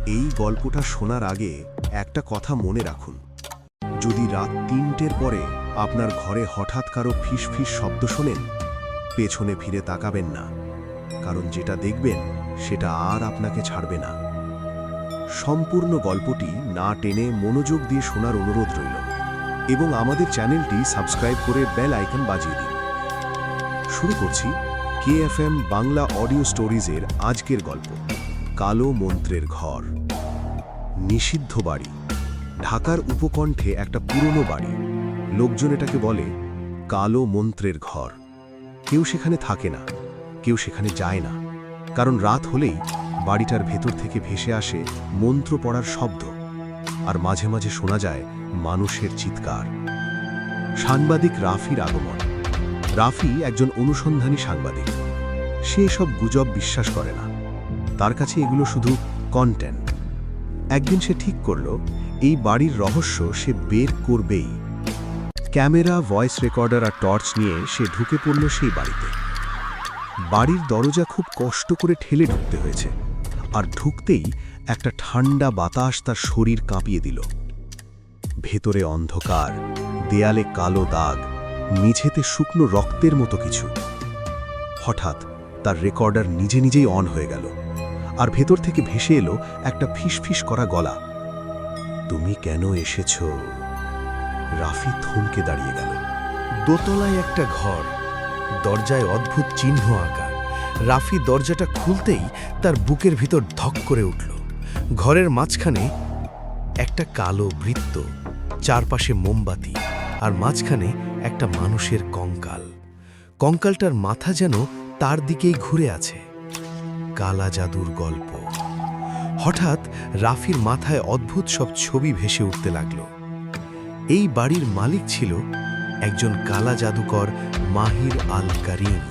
এই গল্পটা শোনার আগে একটা কথা মনে রাখুন, যদি রাত ৩টের পরে আপনার ঘরে হঠাৎ কারো ফিসফিস শব্দ শোনেন, পেছনে ফিরে তাকাবেন না, কারণ যেটা দেখবেন সেটা আর আপনাকে ছাড়বে না। সম্পূর্ণ গল্পটি না টেনে মনোযোগ দিয়ে শোনার অনুরোধ রইল এবং আমাদের চ্যানেলটি সাবস্ক্রাইব করে বেল আইকন বাজিয়ে দিন। শুরু করছি KFM বাংলা অডিও স্টোরিজের আজকের গল্প, কালো মন্ত্রের ঘর। নিষিদ্ধ বাড়ি, ঢাকার উপকণ্ঠে একটা পুরনো বাড়ি। লোকজন এটাকে বলে কালো মন্ত্রের ঘর। কেউ সেখানে থাকে না, কেউ সেখানে যায় না, কারণ রাত হলেই বাড়িটার ভেতর থেকে ভেসে আসে মন্ত্র পড়ার শব্দ, আর মাঝে মাঝে শোনা যায় মানুষের চিৎকার। সাংবাদিক রাফির আগমন। রাফি একজন অনুসন্ধানী সাংবাদিক। সে সব গুজব বিশ্বাস করে না, তার কাছে এগুলো শুধু কন্টেন্ট। একদিন সে ঠিক করল এই বাড়ির রহস্য সে বের করবেই। ক্যামেরা, ভয়েস রেকর্ডার আর টর্চ নিয়ে সে ঢুকে পড়ল সেই বাড়িতে। বাড়ির দরজা খুব কষ্ট করে ঠেলে ঢুকতে হয়েছে, আর ঢুকতেই একটা ঠান্ডা বাতাস তার শরীর কাঁপিয়ে দিল। ভেতরে অন্ধকার, দেয়ালে কালো দাগ, মেঝেতে শুকনো রক্তের মতো কিছু। হঠাৎ তার রেকর্ডার নিজে নিজেই অন হয়ে গেল, আর ভেতর থেকে ভেসে এলো একটা ফিসফিস করা গলা। তুমি কেন এসেছ? রাফি থমকে দাঁড়িয়ে গেল। দোতলায় একটা ঘর, দরজায় অদ্ভুত চিহ্ন আঁকা। রাফি দরজাটা খুলতেই তার বুকের ভিতর ধক করে উঠল। ঘরের মাঝখানে একটা কালো বৃত্ত, চারপাশে মোমবাতি, আর মাঝখানে একটা মানুষের কঙ্কাল। কঙ্কালটার মাথা যেন তার দিকেই ঘুরে আছে। কালা জাদুর গল্প। হঠাৎ রাফির মাথায় অদ্ভুত সব ছবি ভেসে উঠতে লাগল। এই বাড়ির মালিক ছিল একজন কালা জাদুকর, মাহির আল কারিম।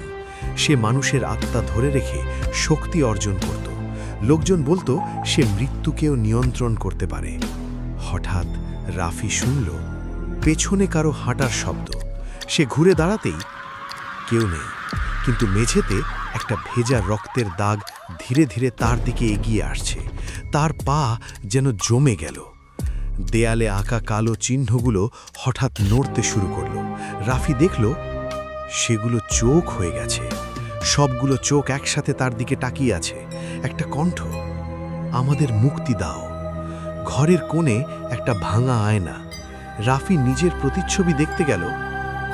সে মানুষের আত্মা ধরে রেখে শক্তি অর্জন করত। লোকজন বলতো সে মৃত্যুকেও নিয়ন্ত্রণ করতে পারে। হঠাৎ রাফি শুনল পেছনে কারো হাঁটার শব্দ। সে ঘুরে দাঁড়াতেই কেউ নেই, কিন্তু মেঝেতে একটা ভেজা রক্তের দাগ ধীরে ধীরে তার দিকে এগিয়ে আসছে। তার পা যেন জমে গেল। দেয়ালে আঁকা কালো চিহ্নগুলো হঠাৎ নড়তে শুরু করল। রাফি দেখল সেগুলো চোখ হয়ে গেছে। সবগুলো চোখ একসাথে তার দিকে তাকিয়ে আছে। একটা কণ্ঠ, আমাদের মুক্তি দাও। ঘরের কোণে একটা ভাঙা আয়না। রাফি নিজের প্রতিচ্ছবি দেখতে গেল,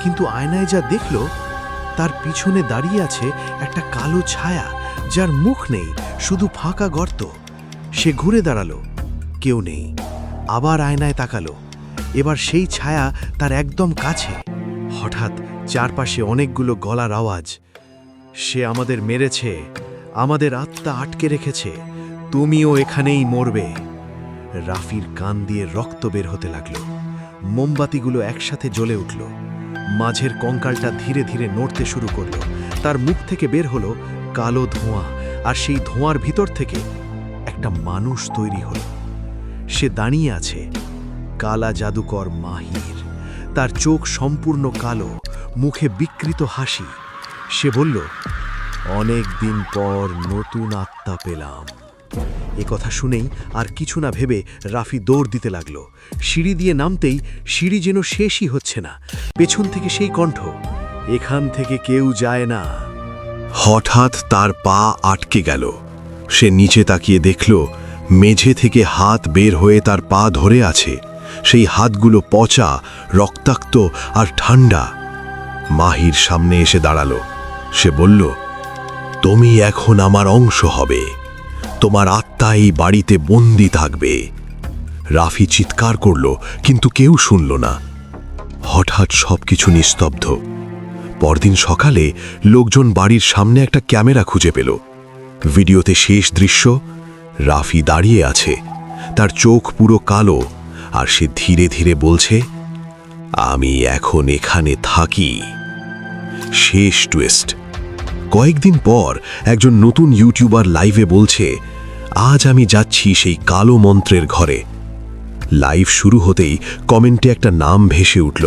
কিন্তু আয়নায় যা দেখল তার পিছনে দাঁড়িয়ে আছে একটা কালো ছায়া, যার মুখ নেই, শুধু ফাঁকা গর্ত। সে ঘুরে দাঁড়ালো, কেউ নেই। আবার আয়নায় তাকালো, এবার সেই ছায়া তার একদম কাছে। হঠাৎ চারপাশে অনেকগুলো গলার আওয়াজ। সে আমাদের মেরেছে, আমাদের আত্মা আটকে রেখেছে, তুমিও এখানেই মরবে। রাফির কান দিয়ে রক্ত বের হতে লাগল। মোমবাতিগুলো একসাথে জ্বলে উঠল। মাঝের কঙ্কালটা ধীরে ধীরে নড়তে শুরু করল। তার মুখ থেকে বের হলো কালো ধোঁয়া, আর সেই ধোঁয়ার ভিতর থেকে একটা মানুষ তৈরি হল। সে দাঁড়িয়ে আছে, কালা জাদুকর মাহির। তার চোখ সম্পূর্ণ কালো, মুখে বিকৃত হাসি। সে বলল, অনেক দিন পর নতুন আত্মা পেলাম। এ কথা শুনেই আর কিছু না ভেবে রাফি দৌড় দিতে লাগল। সিঁড়ি দিয়ে নামতেই সিঁড়ি যেন শেষই হচ্ছে না। পেছন থেকে সেই কণ্ঠ, এখান থেকে কেউ যায় না। হঠাৎ তার পা আটকে গেল। সে নিচে তাকিয়ে দেখল মেঝে থেকে হাত বের হয়ে তার পা ধরে আছে। সেই হাতগুলো পচা, রক্তাক্ত আর ঠান্ডা। মাহির সামনে এসে দাঁড়ালো। সে বলল, তুমি এখন আমার অংশ হবে, তোমার আত্মা এই বাড়িতে বন্দি থাকবে। রাফি চিৎকার করল, কিন্তু কেউ শুনল না। হঠাৎ সবকিছু নিস্তব্ধ। পরদিন সকালে লোকজন বাড়ির সামনে একটা ক্যামেরা খুঁজে পেল। ভিডিওতে শেষ দৃশ্য, রাফি দাঁড়িয়ে আছে, তার চোখ পুরো কালো, আর সে ধীরে ধীরে বলছে, আমি এখন এখানে থাকি। শেষ টুইস্ট। কয়েকদিন পর একজন নতুন ইউটিউবার লাইভে বলছে, আজ আমি যাচ্ছি সেই কালো মন্ত্রের ঘরে। লাইভ শুরু হতেই কমেন্টে একটা নাম ভেসে উঠল,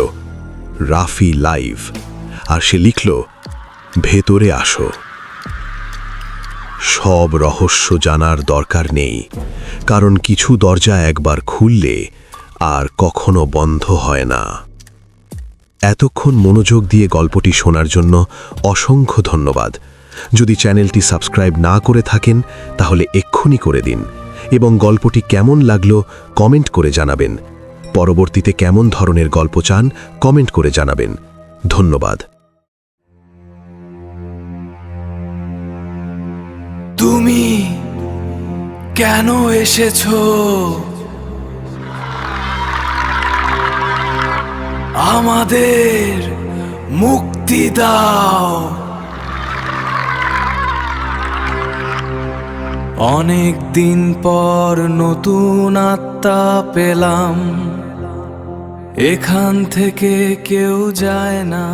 রাফি লাইভ। আর সে লিখল, ভেতরে আসো। সব রহস্য জানার দরকার নেই, কারণ কিছু দরজা একবার খুললে আর কখনো বন্ধ হয় না। এতক্ষণ মনোযোগ দিয়ে গল্পটি শোনার জন্য অসংখ্য ধন্যবাদ। যদি চ্যানেলটি সাবস্ক্রাইব না করে থাকেন তাহলে এক্ষুনি করে দিন, এবং গল্পটি কেমন লাগলো কমেন্ট করে জানাবেন। পরবর্তীতে কেমন ধরনের গল্প চান কমেন্ট করে জানাবেন। ধন্যবাদ। তুমি কেন এসেছো? আমাদের মুক্তি দাও। অনেক দিন পর নতুন আত্মা পেলাম, এখান থেকে কেউ যায় না।